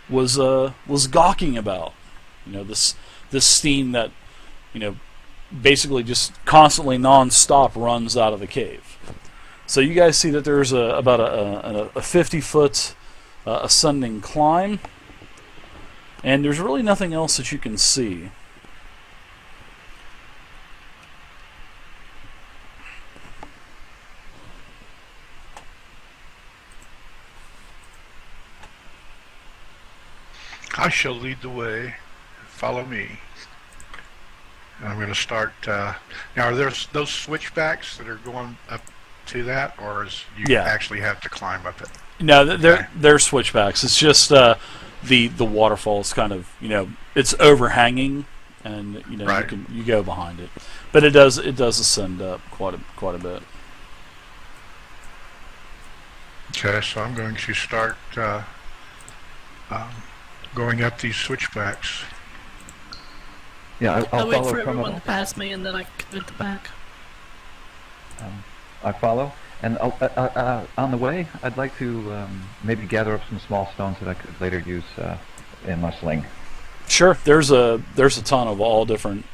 was gawking about. This steam that basically just constantly non-stop runs out of the cave. So you guys see that there's about a 50-foot ascending climb, and there's really nothing else that you can see. I shall lead the way. Follow me. And I'm going to start. Now, are there those switchbacks that are going up to that, or is you actually have to climb up it? No, they're switchbacks. It's just the waterfall is kind of it's overhanging, and right. you go behind it, but it does ascend up quite a bit. Okay, so I'm going to start going up these switchbacks. Yeah, I'll wait follow for from everyone to pass me, and then I can get back. I follow, and on the way, I'd like to maybe gather up some small stones that I could later use in my sling. Sure, there's a ton of all different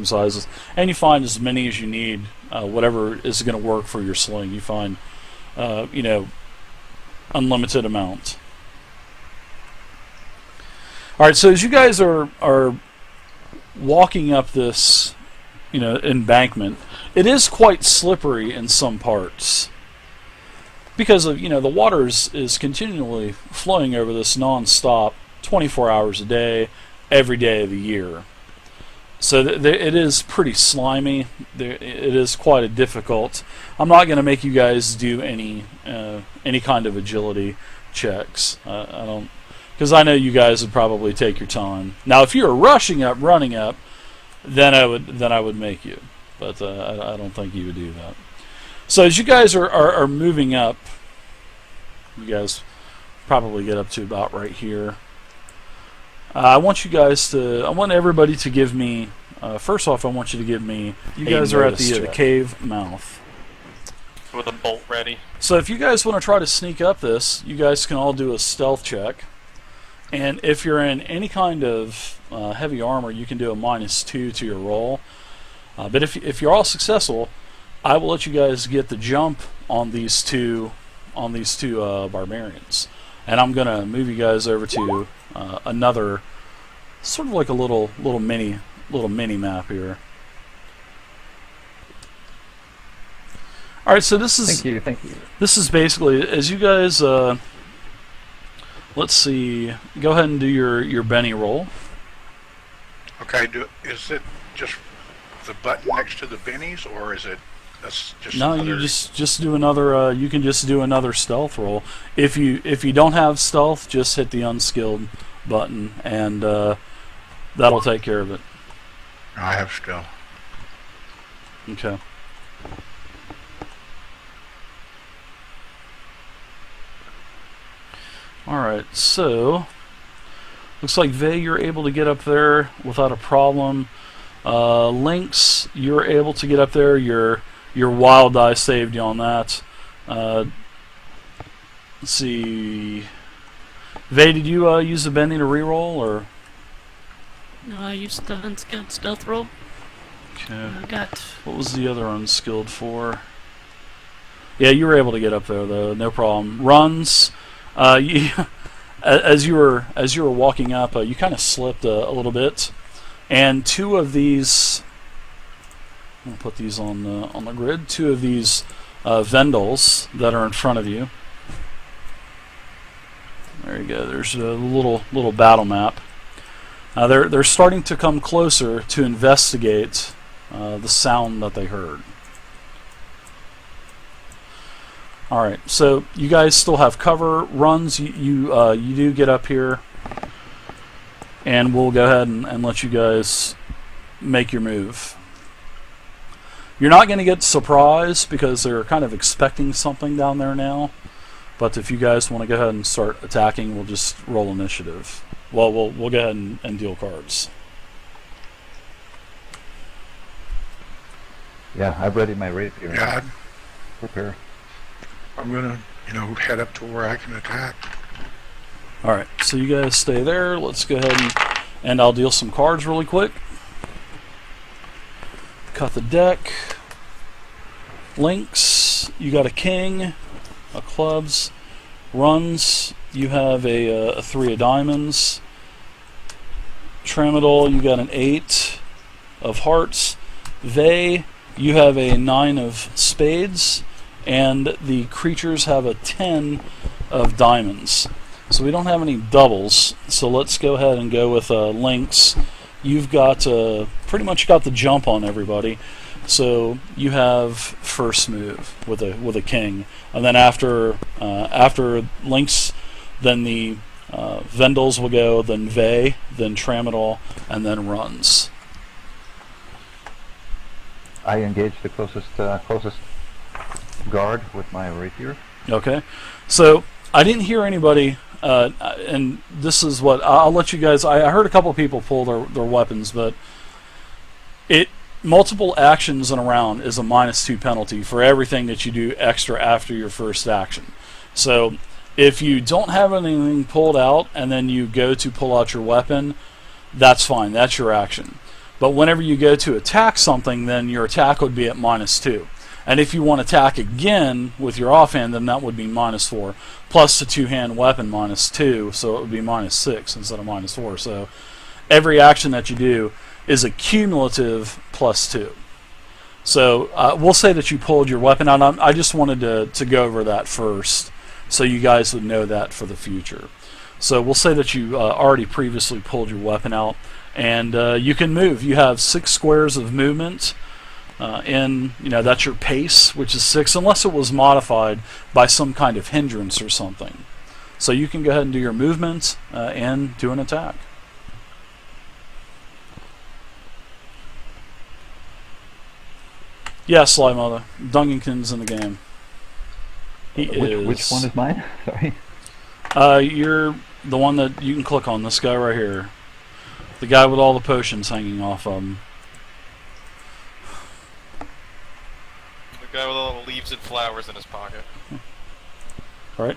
sizes, and you find as many as you need. Whatever is going to work for your sling, you find unlimited amount. All right, so as you guys are walking up this embankment, it is quite slippery in some parts because of the water is continually flowing over this non-stop 24 hours a day, every day of the year. So it is pretty slimy. It is quite a difficult. I'm not going to make you guys do any kind of agility checks. I don't, because I know you guys would probably take your time. Now, if you were rushing up, running up, then I would make you, but I don't think you would do that. So as you guys are moving up, you guys probably get up to about right here. I want everybody to give me. First off, I want you to give me. You guys are at the cave mouth with a bolt ready. So if you guys want to try to sneak up this, you guys can all do a stealth check. And if you're in any kind of heavy armor, you can do a -2 to your roll. But if you're all successful, I will let you guys get the jump on these two barbarians, and I'm gonna move you guys over to another sort of like a little mini map here. All right, so this is thank you. This is basically as you guys. Let's see. Go ahead and do your Benny roll. Okay. Is it just the button next to the bennies, or is it just? No, you just do another. You can just do another stealth roll. If you don't have stealth, just hit the unskilled button, and that'll take care of it. I have stealth. Okay. Alright, so looks like Vey, you're able to get up there without a problem. Lynx, you're able to get up there. Your wild die saved you on that. Let's see. Vey, did you use the bending to reroll, or? No, I used the unskilled stealth roll. Okay. I got. What was the other unskilled for? Yeah, you were able to get up there though, no problem. Runs. As you were walking up, you kind of slipped a little bit, and two of these. I'm gonna put these on the grid. Two of these Vendahls that are in front of you. There you go. There's a little battle map. They're starting to come closer to investigate the sound that they heard. All right, so you guys still have cover. Runs, you do get up here, and we'll go ahead and let you guys make your move. You're not going to get surprised because they're kind of expecting something down there now. But if you guys want to go ahead and start attacking, we'll just roll initiative. Well, we'll go ahead and deal cards. Yeah, I've ready my rapier. Yeah, Prepare. I'm gonna, head up to where I can attack. Alright, so you guys stay there. Let's go ahead and I'll deal some cards really quick. Cut the deck. Links, you got a king, a clubs. Runs, you have a 3 of diamonds. Tramadol, you got an 8 of hearts. They, you have a 9 of spades. And the creatures have a 10 of diamonds. So we don't have any doubles. So let's go ahead and go with links. You've got pretty much got the jump on everybody. So you have first move with a king, and then after links, then the Vendahls will go, then Vey, then Tramadol, and then runs. I engage the closest guard with my rapier. Okay, so I didn't hear anybody, and this is what I'll let you guys. I heard a couple of people pull their weapons, but multiple actions in a round is a -2 penalty for everything that you do extra after your first action. So if you don't have anything pulled out and then you go to pull out your weapon, that's fine. That's your action. But whenever you go to attack something, then your attack would be at -2. And if you want to attack again with your offhand, then that would be -4. Plus the two-hand weapon -2, so it would be -6 instead of -4. So every action that you do is a cumulative +2. So we'll say that you pulled your weapon out. I just wanted to go over that first so you guys would know that for the future. So we'll say that you already previously pulled your weapon out, and you can move. You have 6 squares of movement, and that's your pace, which is 6, unless it was modified by some kind of hindrance or something. So you can go ahead and do your movement and do an attack. Yeah, Sly Mother. Dungankin's in the game. Which one is mine? Sorry. You're the one that you can click on. This guy right here. The guy with all the potions hanging off of him. The guy with all the leaves and flowers in his pocket. Alright.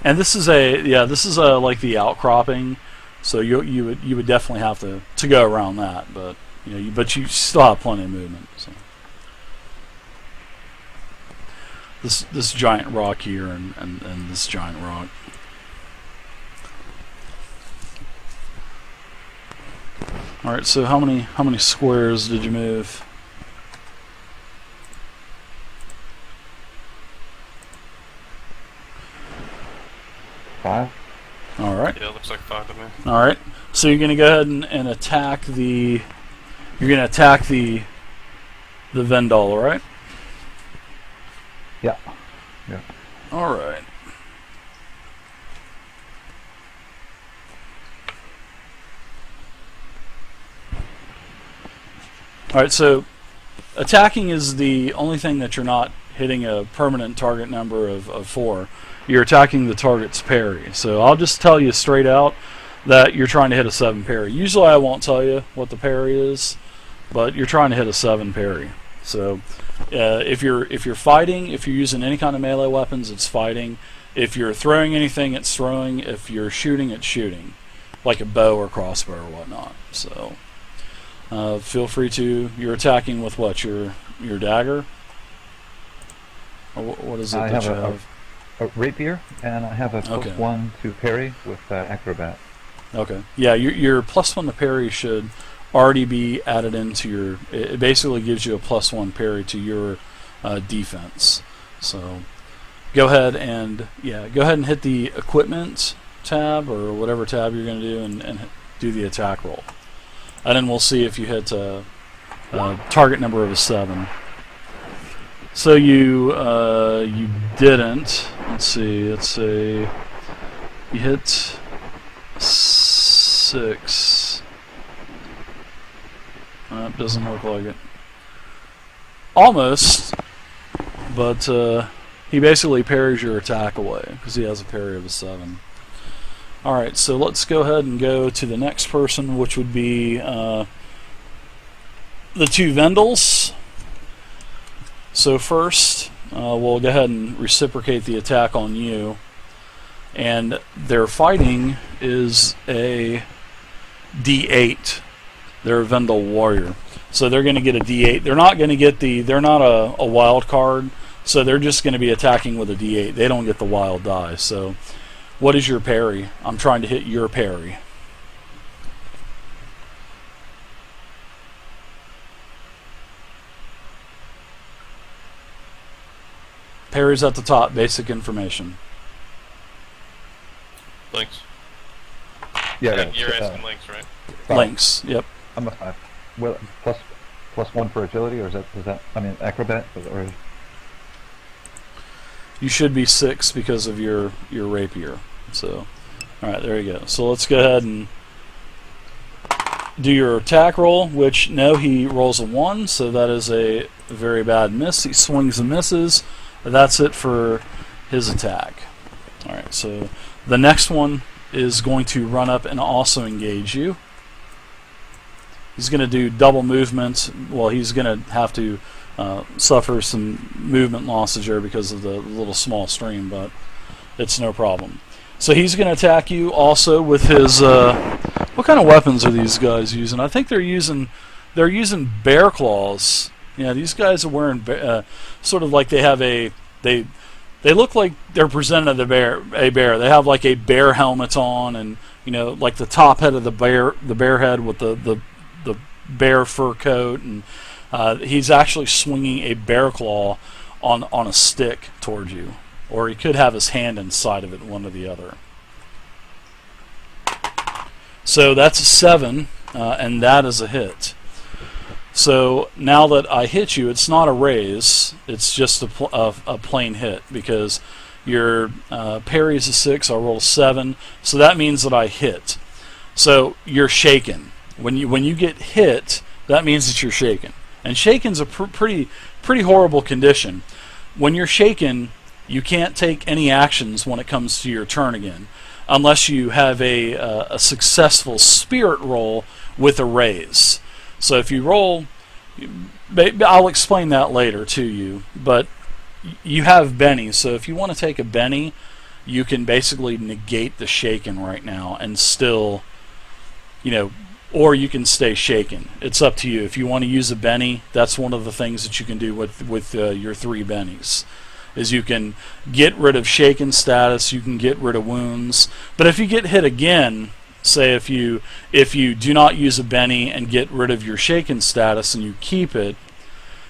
And this is like the outcropping, so you would definitely have to go around that, but you still have plenty of movement. So. This giant rock here and this giant rock. All right, so how many squares did you move? Five. All right. Yeah, it looks like 5 to me. All right. So you're going to go ahead and attack the. You're going to attack the Vendahl, right? Yeah. Yeah. All right. All right. So attacking is the only thing that you're not hitting a permanent target number of 4. You're attacking the target's parry. So I'll just tell you straight out that you're trying to hit a 7 parry. Usually I won't tell you what the parry is, but you're trying to hit a 7 parry. So if you're fighting, if you're using any kind of melee weapons, it's fighting. If you're throwing anything, it's throwing. If you're shooting, it's shooting, like a bow or crossbow or whatnot. So feel free to. You're attacking with what? Your dagger? Or what is it that you have? A rapier, and I have a Okay. +1 to parry with acrobat. Okay. Yeah, your +1 to parry should already be added into your. It basically gives you a +1 parry to your defense. So go ahead and hit the equipment tab or whatever tab you're going to do and do the attack roll, and then we'll see if you hit a target number of a 7. So you didn't. Let's see. You hit 6. It doesn't look like it. Almost, but he basically parries your attack away because he has a parry of a 7. All right, so let's go ahead and go to the next person, which would be the two Vendahls. So first, we'll go ahead and reciprocate the attack on you. And their fighting is a D8. They're a Vendal warrior. So they're going to get a D8. They're not going to get they're not a wild card, so they're just going to be attacking with a D8. They don't get the wild die. So what is your parry? I'm trying to hit your parry. Parry's at the top, basic information. Links. Yeah, And you're asking links, right? Links, yep. I'm a 5. Well, plus 1 for agility, or is that I mean acrobat, or You should be 6 because of your rapier. So, all right, there you go. So let's go ahead and do your attack roll. Which no, he rolls a 1, so that is a very bad miss. He swings and misses. That's it for his attack. All right, so the next one is going to run up and also engage you. He's going to do double movement. Well, he's going to have to suffer some movement losses here because of the little small stream, but it's no problem. So he's going to attack you also with his... what kind of weapons are these guys using? I think they're using bear claws. Yeah, these guys are wearing sort of like they have a... They look like they're presented a bear. They have like a bear helmet on, and you know, like the top head of the bear head with the bear fur coat, and he's actually swinging a bear claw on a stick towards you, or he could have his hand inside of it, one or the other. So that's a 7, and that is a hit. So now that I hit you, it's not a raise, it's just a plain hit, because your parry is a 6, I roll a 7, so that means that I hit. So you're shaken. When you get hit, that means that you're shaken. And shaken's a pretty horrible condition. When you're shaken, you can't take any actions when it comes to your turn again, unless you have a successful spirit roll with a raise. So if you roll, I'll explain that later to you, but you have bennies, so if you want to take a benny, you can basically negate the shaken right now and still, you know, or you can stay shaken. It's up to you. If you want to use a benny, that's one of the things that you can do with your 3 bennies, is you can get rid of shaken status, you can get rid of wounds, but if you get hit again, say if you do not use a benny and get rid of your shaken status and you keep it,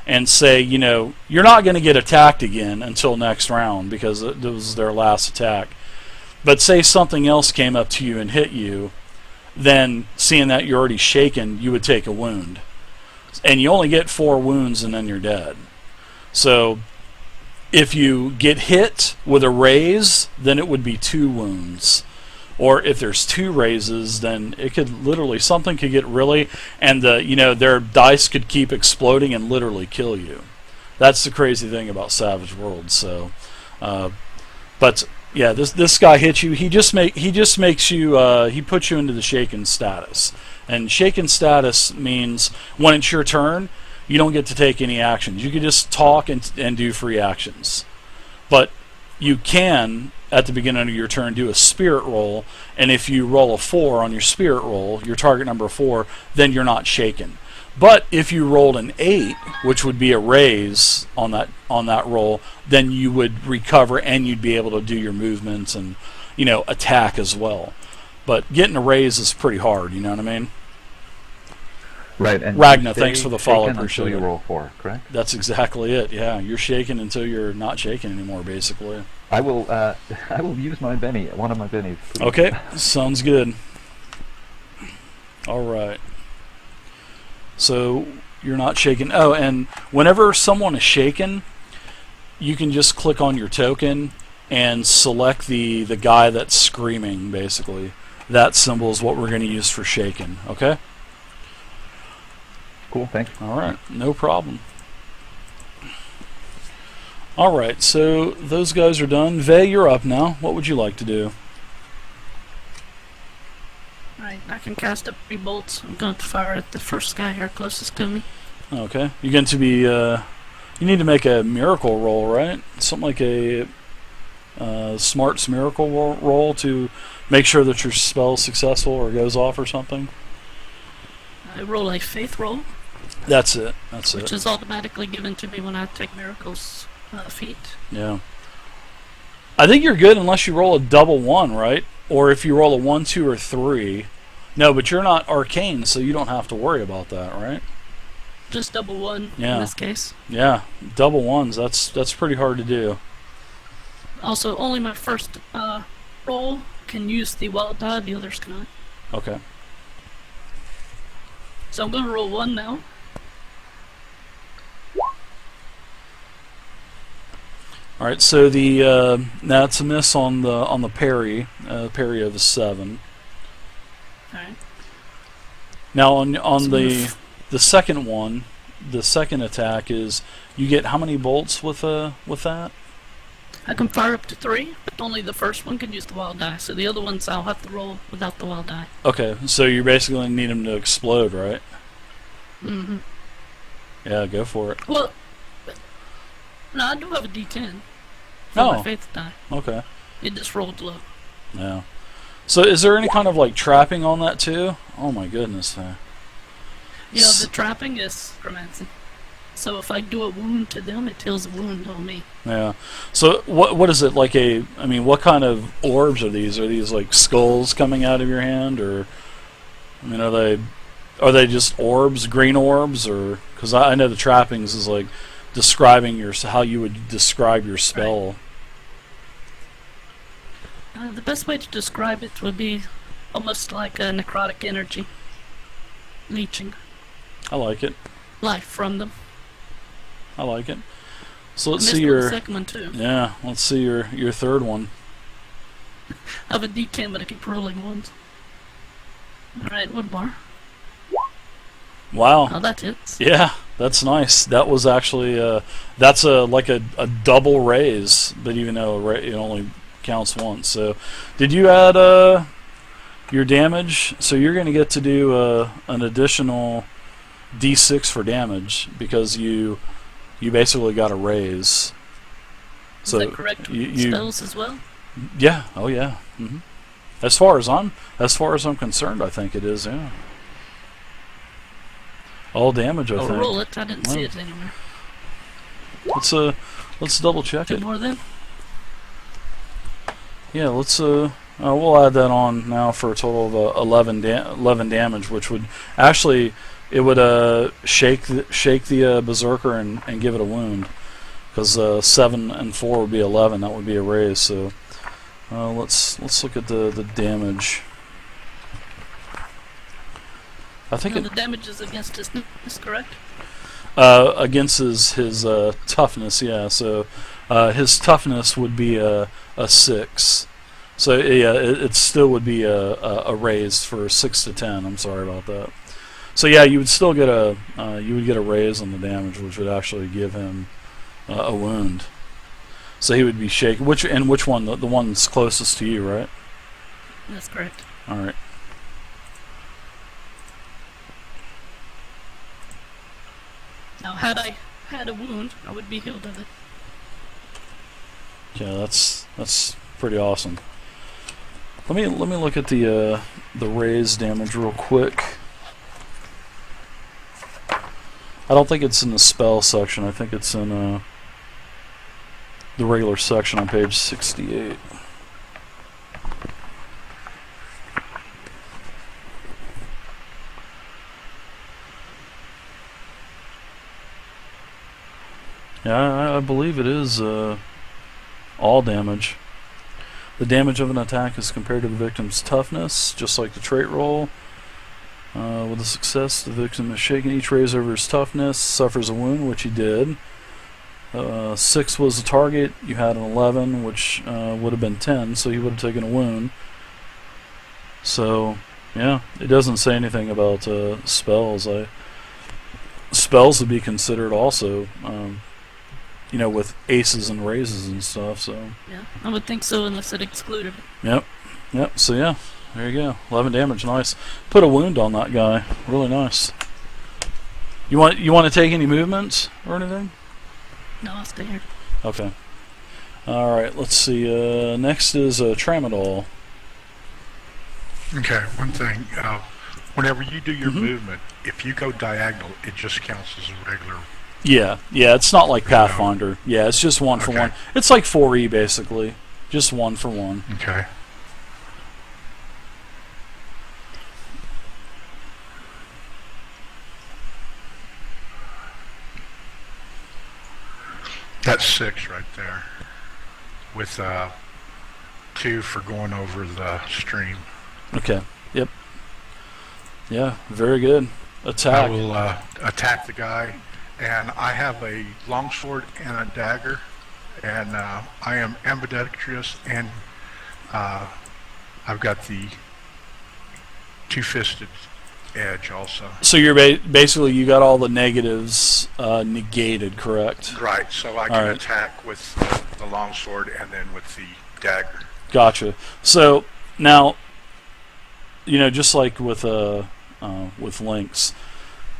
and say, you know, you're not going to get attacked again until next round because it was their last attack, but say something else came up to you and hit you, then seeing that you're already shaken, you would take a wound, and you only get 4 wounds and then you're dead. So if you get hit with a raise, then it would be 2 wounds. Or if there's 2 raises, then it could literally, something could get really, and their dice could keep exploding and literally kill you. That's the crazy thing about Savage Worlds. So, but yeah, this guy hits you. He just makes you. He puts you into the shaken status, and shaken status means when it's your turn, you don't get to take any actions. You can just talk and do free actions, but you can, at the beginning of your turn, do a spirit roll, and if you roll a 4 on your spirit roll, your target number 4, then you're not shaken. But if you rolled an 8, which would be a raise on that roll, then you would recover and you'd be able to do your movements and, you know, attack as well. But getting a raise is pretty hard, you know what I mean? Right. And Ragna, thanks for the follow. Appreciate you it. Roll 4, correct? That's exactly it. Yeah, you're shaken until you're not shaken anymore, basically. I will use my benny, one of my bennies. Please. Okay, sounds good. All right. So you're not shaken. Oh, and whenever someone is shaken, you can just click on your token and select the guy that's screaming, basically. That symbol is what we're going to use for shaken, okay? Cool, thanks. All right, no problem. All right, so those guys are done. Vey, you're up now. What would you like to do? Alright, I can cast up 3 bolts. I'm going to fire at the first guy here closest to me. Okay. You're going to be. You need to make a miracle roll, right? Something like a smarts miracle roll to make sure that your spell is successful or goes off or something. I roll a faith roll, That's it. which is automatically given to me when I take miracles feat. Yeah. I think you're good unless you roll a double 1, right? Or if you roll a 1, 2, or 3. No, but you're not arcane, so you don't have to worry about that, right? Just double 1 Yeah. in this case. Yeah, double 1s. That's pretty hard to do. Also, only my first roll can use the wild die, the others cannot. Okay. So I'm going to roll 1 now. All right. So the that's a miss on the parry. Parry of a 7. Alright. Now on So the second one, the second attack is you get how many bolts with that? I can fire up to 3, but only the first one can use the wild die. So the other ones I'll have to roll without the wild die. Okay. So you basically need them to explode, right? Mm-hmm. Yeah. Go for it. Well, no, I do have a D10 for Oh. my faith die. Okay. It just rolled low. Yeah. So is there any kind of like trapping on that too? Oh my goodness. Yeah, the trapping is necromancy. So if I do a wound to them, it heals a wound on me. Yeah. So what is it like I mean, what kind of orbs are these? Are these like skulls coming out of your hand, or I mean, are they just orbs, green orbs, or because I know the trappings is like describing how you would describe your spell. The best way to describe it would be almost like a necrotic energy. Leeching I like it. life from them. I like it. So let's I see missed on the your second one too. yeah. Let's see your third one. I have a D10, but I keep rolling ones. Alright, one more. Wow. Oh, that's it. Yeah, that's nice. That was actually that's like a double raise, but even though it only counts once. So, did you add your damage? So you're going to get to do an additional D6 for damage because you basically got a raise. Is So that correct? you Spells as well? yeah, oh yeah. Hmm. As far as I'm concerned, I think it is. Yeah. All damage, I I'll think. roll it. I didn't see it anywhere. Let's double check Two it. more then? Yeah, let's we'll add that on now for a total of 11 damage, which would actually it would shake the berserker and give it a wound, because 7 and 4 would be 11. That would be a raise. So let's look at the damage. I think No, the damage is against his correct? against his toughness, yeah. So his toughness would be a 6. So yeah, it still would be a raise for 6 to 10. I'm sorry about that. So yeah, you would still get a raise on the damage, which would actually give him a wound. So he would be shaken. Which one? The one that's closest to you, right? That's correct. All right. Now, had I had a wound, I would be healed of it. Yeah, that's pretty awesome. Let me look at the raise damage real quick. I don't think it's in the spell section. I think it's in the regular section on page 68. Yeah, I believe it is all damage. The damage of an attack is compared to the victim's toughness, just like the trait roll. With a success, the victim is shaken. Each raise over his toughness suffers a wound, which he did. 6 was the target. You had an 11, which would have been 10, so he would have taken a wound. So, yeah, it doesn't say anything about spells. Spells would be considered also, with aces and raises and stuff. So. Yeah, I would think so unless it excluded it. Yep. So yeah, there you go. 11 damage, nice. Put a wound on that guy. Really nice. You want to take any movements or anything? No, I'll stay here. Okay. All right. Let's see. Next is Tramadol. Okay, one thing. Whenever you do your Mhm. movement, if you go diagonal, it just counts as a regular. Yeah. It's not like Pathfinder. Yeah, it's just one for Okay. one. It's like 4E basically, just one for one. Okay. That's 6 right there, with 2 for going over the stream. Okay. Yep. Yeah. Very good. I Attack. will attack the guy, and I have a longsword and a dagger, and I am ambidextrous, and I've got the two-fisted edge also. So you're basically you got all the negatives negated, correct? Right, so I All can right. attack with the longsword and then with the dagger. Gotcha. So now, just like with links,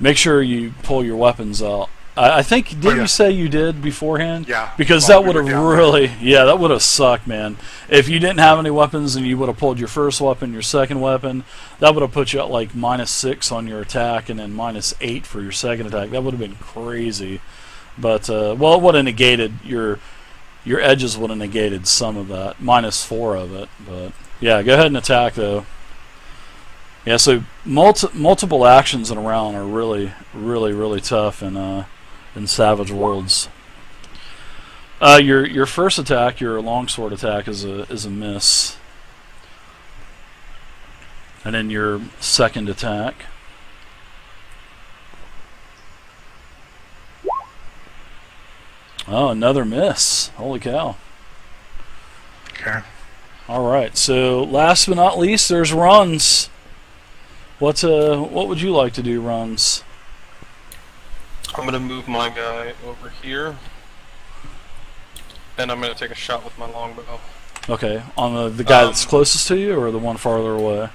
make sure you pull your weapons out. I think did Oh, yeah. you say you did beforehand? Yeah. Because while that we would were have down really, that would have sucked, man. If you didn't have any weapons and you would have pulled your first weapon, your second weapon, that would have put you at like -6 on your attack and then -8 for your second attack. That would have been crazy. But it would have negated your edges would have negated some of that, -4 of it. But yeah, go ahead and attack though. Yeah, so multiple actions in a round are really, really, really tough in Savage Worlds. Your first attack, your longsword attack, is a miss, and then your second attack. Oh, another miss! Holy cow! Okay. All right, so last but not least, there's runs. What would you like to do, runs? I'm gonna move my guy over here, and I'm gonna take a shot with my longbow. Okay, on the guy that's closest to you, or the one farther away?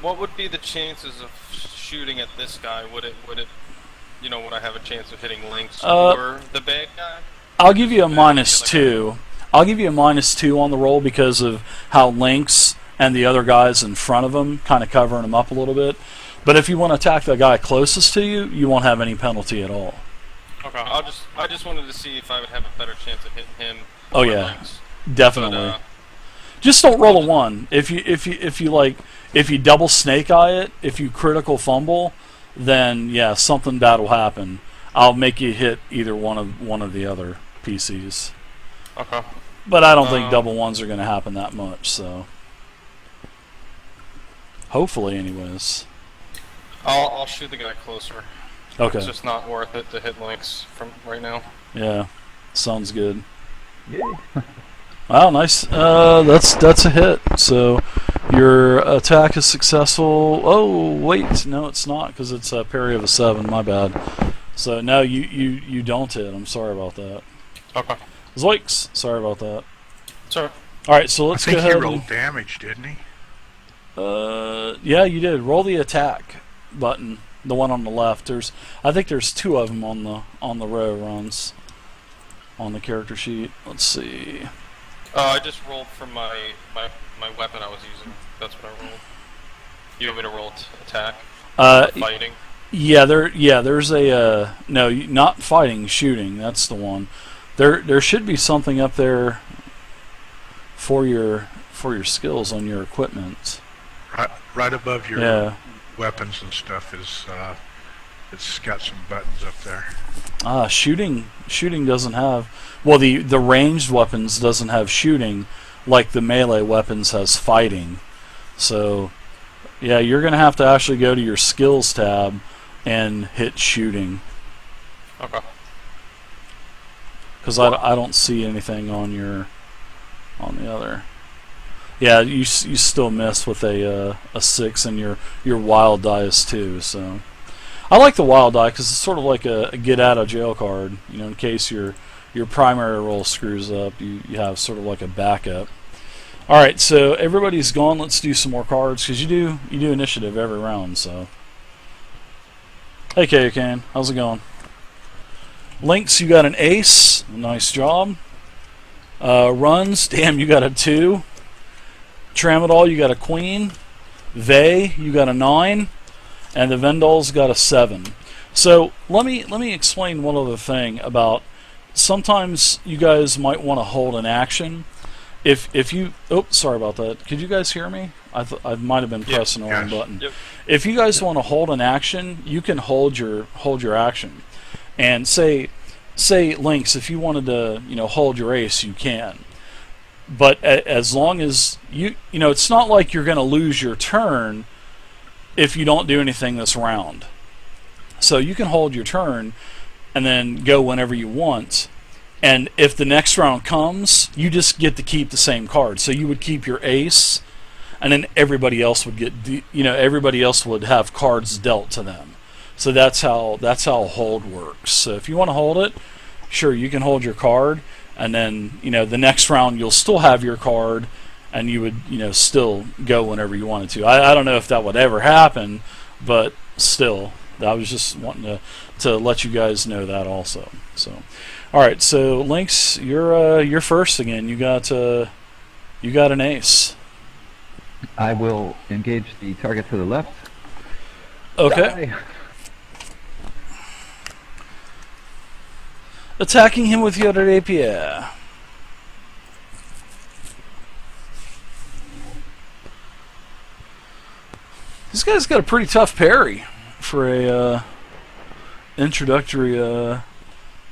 What would be the chances of shooting at this guy? Would it, would I have a chance of hitting Lynx or the bad guy? I'll give you a The -2. I'll give you a -2 on the roll because of how Lynx and the other guys in front of him kind of covering him up a little bit. But if you want to attack the guy closest to you, you won't have any penalty at all. Okay, I just wanted to see if I would have a better chance of hitting him. Oh or yeah, Lynx. definitely. But, Just don't roll a 1. If you double snake eye it, if you critical fumble, then yeah, something bad will happen. I'll make you hit either one of the other PCs. okay. But I don't think double 1s are going to happen that much, so hopefully, anyways. I'll shoot the guy closer. Okay. It's just not worth it to hit Lynx from right now. Yeah, sounds good. Yay. Wow, nice. That's a hit. So your attack is successful. Oh wait, no, it's not because it's a parry of a 7. My bad. So no, you don't hit. I'm sorry about that. Okay. Zoinks. Sorry about that. Sorry. All right, so let's I think go ahead. he rolled damage, didn't he? Yeah, you did. Roll the attack button. The one on the left. I think there's 2 of them on the row runs on the character sheet. Let's see. I just rolled from my weapon I was using. That's what I rolled. You want me to roll attack? Fighting? Yeah, there's a no, not fighting, shooting. That's the one. There should be something up there for your skills on your equipment. Right above your Yeah. weapons and stuff is it's got some buttons up there. Shooting doesn't have. Well, the ranged weapons doesn't have shooting, like the melee weapons has fighting. So, yeah, you're gonna have to actually go to your skills tab and hit shooting. Okay. Because I don't see anything on the other. Yeah, you still miss with a 6, and your wild die is 2. So I like the wild die because it's sort of like a get out of jail card. In case your primary roll screws up, you have sort of like a backup. All right, so everybody's gone. Let's do some more cards because you do initiative every round. So Hey, Kane. How's it going? Lynx, you got an ace. Nice job. Runs, damn, you got a 2. Tramadol, you got a queen. Vey, you got a 9. And the Vendahls got a 7. So let me explain one other thing about sometimes you guys might want to hold an action. If you sorry about that. Could you guys hear me? I might have been pressing the wrong button. Yep. If you guys want to hold an action, you can hold your action. And say Lynx, if you wanted to, hold your ace, you can. But as long as it's not like you're going to lose your turn if you don't do anything this round. So you can hold your turn and then go whenever you want. And if the next round comes, you just get to keep the same card. So you would keep your ace, and then everybody else would get, everybody else would have cards dealt to them. So that's how hold works. So if you want to hold it, sure, you can hold your card, and then the next round you'll still have your card, and you would still go whenever you wanted to. I don't know if that would ever happen, but still, I was just wanting to let you guys know that also. So. All right, so Lynx, you're first again. You got an ace. I will engage the target to the left. Okay. Die. Attacking him with your rapier. This guy's got a pretty tough parry for a introductory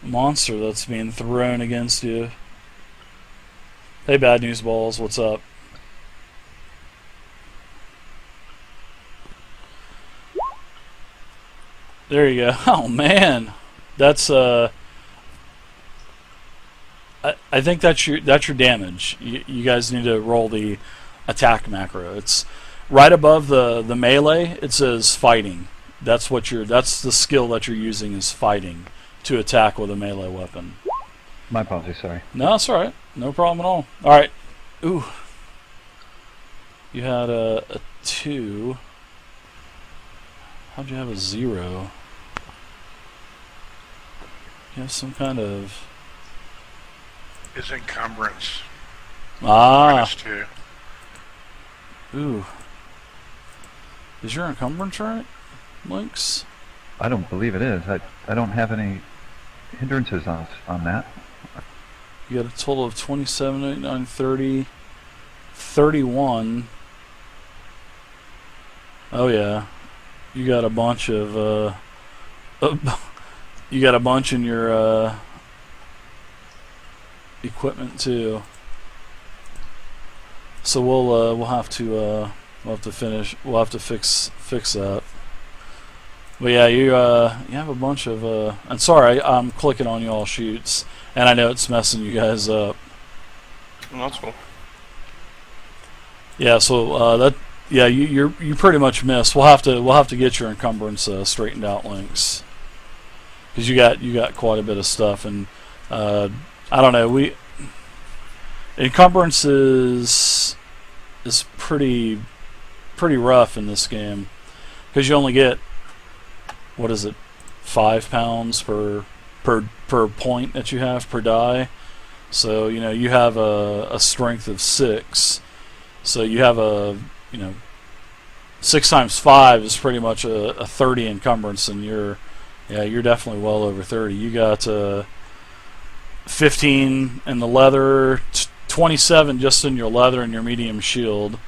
monster that's being thrown against you. Hey, Bad News Balls, what's up? There you go. Oh man, that's I think that's your damage. You guys need to roll the attack macro. It's right above the melee. It says fighting. That's the skill that you're using is fighting to attack with a melee weapon. My apologies, sorry. No, that's alright. No problem at all. Alright. Ooh. You had a 2. How'd you have a 0? You have some kind of... His encumbrance. Ah. -2. Ooh. Is your encumbrance right, Lynx? I don't believe it is. I don't have any hindrances on that. You got a total of 27, 8, 9, 30, 31. Oh yeah. You got a bunch of you got a bunch in your equipment too. So we'll have to fix that. But yeah, you have a bunch of and sorry, I'm clicking on y'all shoots, and I know it's messing you guys up. Oh, that's cool. Yeah, so you pretty much missed. We'll have to get your encumbrance straightened out, Lynx, because you got quite a bit of stuff, and I don't know, encumbrance is pretty rough in this game, because you only get, what is it, 5 pounds per point that you have per die. So you have a strength of 6. So you have 6 times 5 is pretty much a 30 encumbrance, and you're definitely well over 30. You got 15 in the leather, 27 just in your leather and your medium shield,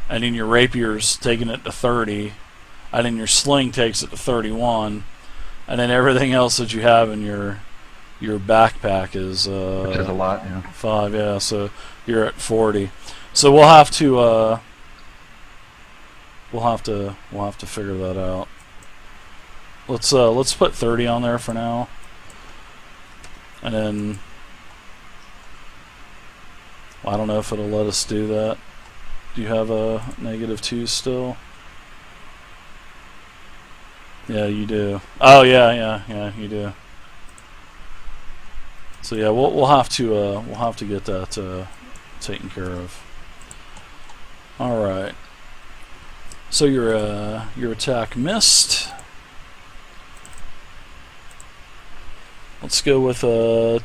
and in your rapiers taking it to 30. And then your sling takes it to 31, and then everything else that you have in your backpack is Which is a lot, yeah. 5. Yeah, so you're at 40. So we'll have to figure that out. Let's put 30 on there for now, and then I don't know if it'll let us do that. Do you have a -2 still? Yeah, you do. Oh yeah, you do. So yeah, we'll have to get that taken care of. All right. So your attack missed. let's go with a